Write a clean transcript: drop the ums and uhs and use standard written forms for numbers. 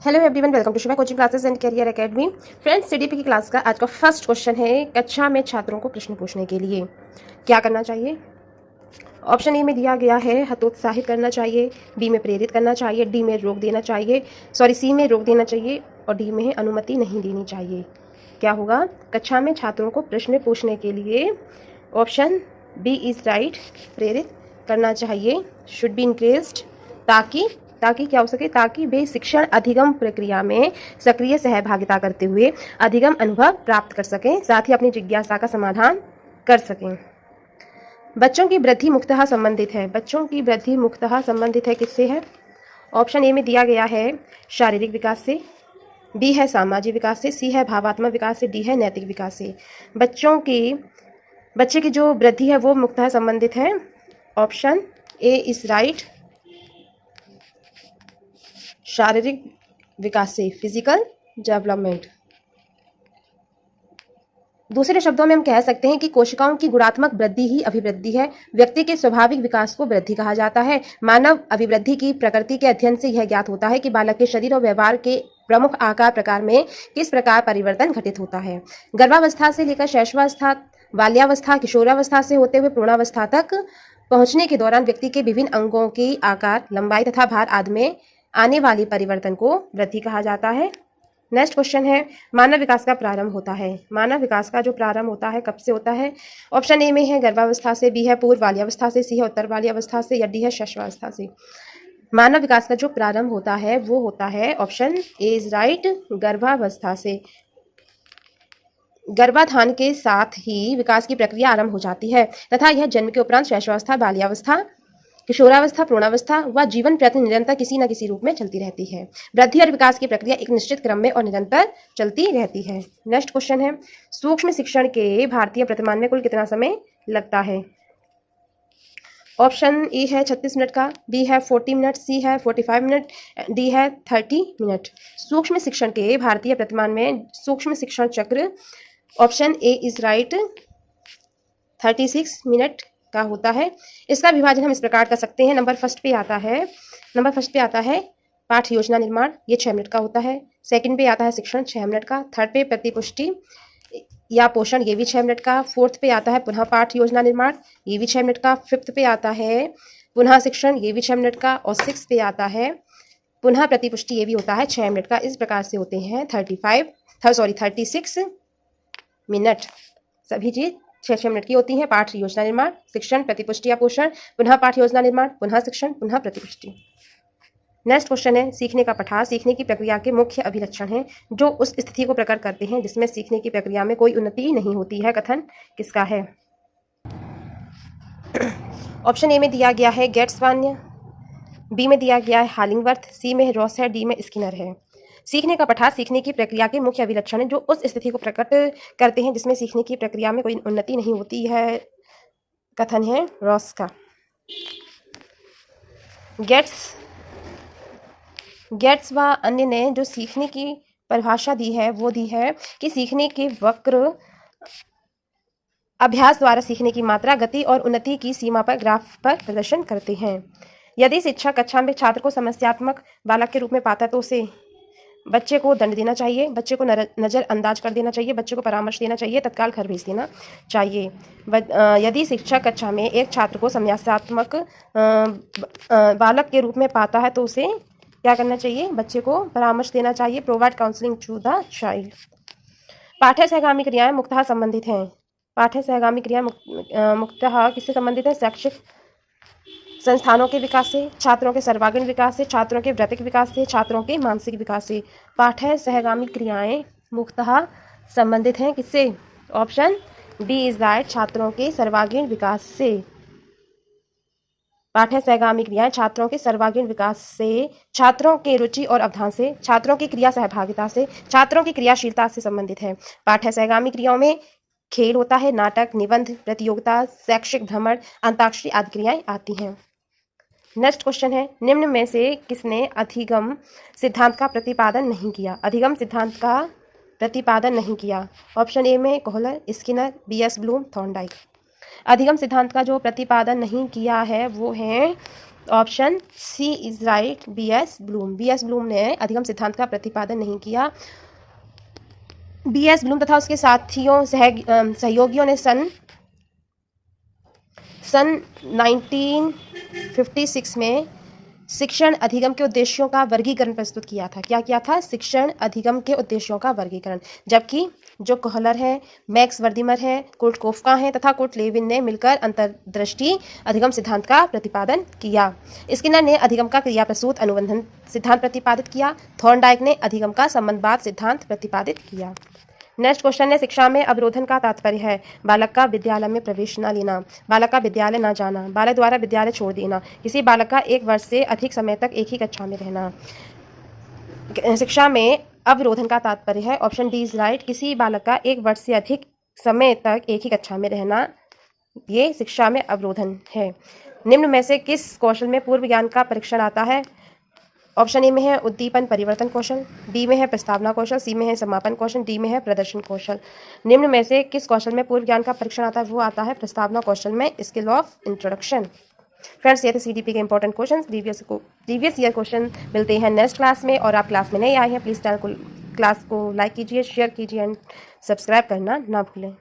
Hello everyone, welcome to Shiva coaching classes and career academy. Friends, CDP की class का आज का फर्स्ट क्वेश्चन है कक्षा में छात्रों को प्रश्न पूछने के लिए क्या करना चाहिए। ऑप्शन ए में दिया गया है हतोत्साहित करना चाहिए, बी में प्रेरित करना चाहिए, डी में रोक देना चाहिए, सी में रोक देना चाहिए और डी में अनुमति नहीं देनी चाहिए। क्या होगा? कक्षा में छात्रों को प्रश्न पूछने के लिए ऑप्शन बी इज राइट, प्रेरित करना चाहिए, शुड बी इंकरेज्ड, ताकि क्या हो सके, ताकि वे शिक्षण अधिगम प्रक्रिया में सक्रिय सहभागिता करते हुए अधिगम अनुभव प्राप्त कर सकें, साथ ही अपनी जिज्ञासा का समाधान कर सकें। बच्चों की वृद्धि मुख्यतः संबंधित है, बच्चों की वृद्धि मुख्यतः संबंधित है किससे है? ऑप्शन ए में दिया गया है शारीरिक विकास से, बी है सामाजिक विकास से, सी है भावात्मक विकास से, डी है नैतिक विकास से। बच्चे की जो वृद्धि है वो मुख्यतः संबंधित है। ऑप्शन ए इज राइट, शारीरिक विकास से, फिजिकल डेवलपमेंट। दूसरे शब्दों में हम कह सकते हैं कि कोशिकाओं की गुणात्मक वृद्धि ही अभिवृद्धि है। व्यक्ति के स्वाभाविक विकास को वृद्धि कहा जाता है। मानव अभिवृद्धि की प्रकृति के अध्ययन से यह ज्ञात होता है कि बालक के शरीर और व्यवहार के प्रमुख आकार प्रकार में किस प्रकार परिवर्तन घटित होता है। गर्भावस्था से लेकर शैशवावस्था, बाल्यावस्था, किशोरावस्था से होते हुए प्रौढ़ावस्था तक पहुंचने के दौरान व्यक्ति के विभिन्न अंगों की आकार, लंबाई तथा भार आदि में आने वाली परिवर्तन को वृद्धि कहा जाता है। नेक्स्ट क्वेश्चन है, मानव विकास का प्रारंभ होता है। मानव विकास का जो प्रारंभ होता है कब से होता है? ऑप्शन ए में है गर्भावस्था से, बी है पूर्व बाल्यावस्था से, सी है उत्तर बाल्यावस्था से या डी है शैशवावस्था से। मानव विकास का जो प्रारंभ होता है वो होता है ऑप्शन ए इज राइट, गर्भावस्था से। गर्भाधान के साथ ही विकास की प्रक्रिया आरंभ हो जाती है तथा यह जन्म के उपरांत शैशवावस्था, बाल्यावस्था, किशोरावस्था, प्रौढ़ावस्था व जीवन प्रयत्न निरंतर किसी न किसी रूप में चलती रहती है। वृद्धि और विकास की प्रक्रिया एक निश्चित क्रम में और निरंतर चलती रहती है। नेक्स्ट क्वेश्चन है, सूक्ष्म शिक्षण के भारतीय प्रतिमान में कुल कितना समय लगता है? ऑप्शन ए है 36 मिनट का, बी है 40 मिनट, सी है 45 मिनट, डी है 30 मिनट। सूक्ष्म शिक्षण के भारतीय प्रतिमान में सूक्ष्म शिक्षण चक्र option A is right 36 minute का होता है। इसका विभाजन हम इस प्रकार कर सकते हैं। नंबर फर्स्ट पे आता है पाठ योजना निर्माण, ये 6 मिनट का होता है। सेकंड पे आता है शिक्षण, 6 मिनट का। थर्ड पे प्रतिपुष्टि या पोषण, ये भी 6 मिनट का। फोर्थ पे आता है पुनः पाठ योजना निर्माण, ये भी 6 मिनट का। फिफ्थ पे आता है पुनः शिक्षण, ये भी 6 मिनट का। और सिक्स पे आता है पुनः प्रतिपुष्टि, ये भी होता है 6 मिनट का। इस प्रकार से होते हैं 36 मिनट। सभी चीज 6 मिनट की होती है। पाठ योजना निर्माण, शिक्षण, प्रतिपुष्टि या पोषण, पुनः पाठ योजना निर्माण, पुनः शिक्षण, पुनः प्रतिपुष्टि। नेक्स्ट क्वेश्चन है, सीखने का पठार सीखने की प्रक्रिया के मुख्य अभिलक्षण हैं जो उस स्थिति को प्रकट करते हैं जिसमें सीखने की प्रक्रिया में कोई उन्नति नहीं होती है। कथन किसका है? ऑप्शन ए में दिया गया है गेट्सवान्य, बी में दिया गया है हालिंगवर्थ, सी में रॉस है, डी में स्किनर है। सीखने का पठार सीखने की प्रक्रिया के मुख्य अभिलक्षण है जो उस स्थिति को प्रकट करते हैं जिसमें सीखने की प्रक्रिया में कोई उन्नति नहीं होती है। कथन है रॉस का। गेट्स व अन्य ने जो सीखने की परिभाषा दी है वो दी है कि सीखने के वक्र अभ्यास द्वारा सीखने की मात्रा, गति और उन्नति की सीमा पर ग्राफ पर प्रदर्शन करते हैं। यदि शिक्षक कक्षा में छात्र को समस्यात्मक बालक के रूप में पाता है तो उसे बच्चे को दंड देना चाहिए, बच्चे को नज़रअंदाज कर देना चाहिए, बच्चे को परामर्श देना चाहिए, तत्काल घर भेज देना चाहिए। यदि शिक्षक कक्षा में एक छात्र को समस्यात्मक बालक के रूप में पाता है तो उसे क्या करना चाहिए? बच्चे को परामर्श देना चाहिए, provide counselling to the child. पाठ्य सहगामी क्रियाएं मुख्यतः संबंधित हैं। पाठ्य सहगामी क्रियाएं मुख्यतः किससे संबंधित है? शैक्षिक संस्थानों के विकास से, छात्रों के सर्वांगीण विकास से, छात्रों के वैयक्तिक विकास से, छात्रों के मानसिक विकास से। पाठ्य सहगामी क्रियाएं मुख्यतः संबंधित हैं किससे? ऑप्शन डी इज राइट, छात्रों के सर्वांगीण विकास से। पाठ्य सहगामी क्रियाएं छात्रों के सर्वांगीण विकास से, छात्रों के रुचि और अवधान से, छात्रों की क्रिया सहभागिता से, छात्रों की क्रियाशीलता से संबंधित है। पाठ्य सहगामी क्रियाओं में खेल होता है, नाटक, निबंध, प्रतियोगिता, शैक्षिक भ्रमण, अंताक्षरी आदि क्रियाएं आती हैं। नेक्स्ट क्वेश्चन है, निम्न में से किसने अधिगम सिद्धांत का प्रतिपादन नहीं किया? अधिगम सिद्धांत का प्रतिपादन नहीं किया। ऑप्शन ए में Kohler, Skinner, BS Bloom, Thorndike. अधिगम सिद्धांत का जो प्रतिपादन नहीं किया है वो है option C is right, BS Bloom. BS Bloom ने अधिगम सिद्धांत का प्रतिपादन नहीं किया। बीएस ब्लूम तथा उसके साथियों सहयोगियों ने सन 1956 में शिक्षण अधिगम के उद्देश्यों का वर्गीकरण प्रस्तुत किया था। क्या किया था? शिक्षण अधिगम के उद्देश्यों का वर्गीकरण। जबकि जो कोहलर है, मैक्स वर्दिमर है, कुर्ट कोफका है तथा कुर्ट लेविन ने मिलकर अंतर्दृष्टि अधिगम सिद्धांत का प्रतिपादन किया। स्किनर ने अधिगम का क्रिया प्रसूत अनुबंधन सिद्धांत प्रतिपादित किया। थॉर्नडाइक ने अधिगम का संबंधवाद सिद्धांत प्रतिपादित किया। नेक्स्ट क्वेश्चन है, शिक्षा में अवरोधन का तात्पर्य है बालक का विद्यालय में प्रवेश न लेना, बालक का विद्यालय न जाना, बालक द्वारा विद्यालय छोड़ देना, किसी बालक का 1 वर्ष से अधिक समय तक एक ही कक्षा में रहना। शिक्षा में अवरोधन का तात्पर्य है ऑप्शन डी इज राइट, किसी बालक का 1 वर्ष से अधिक समय तक एक ही कक्षा में रहना, ये शिक्षा में अवरोधन है। निम्न में से किस कौशल में पूर्व ज्ञान का परीक्षण आता है? ऑप्शन ए में है उद्दीपन परिवर्तन कौशल, बी में है प्रस्तावना कौशल, सी में है समापन कौशल, डी में है प्रदर्शन कौशल। निम्न में से किस कौशल में पूर्व ज्ञान का परीक्षण आता है? वो आता है प्रस्तावना कौशल में, स्किल ऑफ इंट्रोडक्शन। फ्रेंड्स, ये थे सीडीपी के important question. Previous year question मिलते हैं नेक्स्ट क्लास में। और आप क्लास में नए आए हैं, प्लीज़ क्लास को लाइक कीजिए, शेयर कीजिए एंड सब्सक्राइब करना ना भूलें।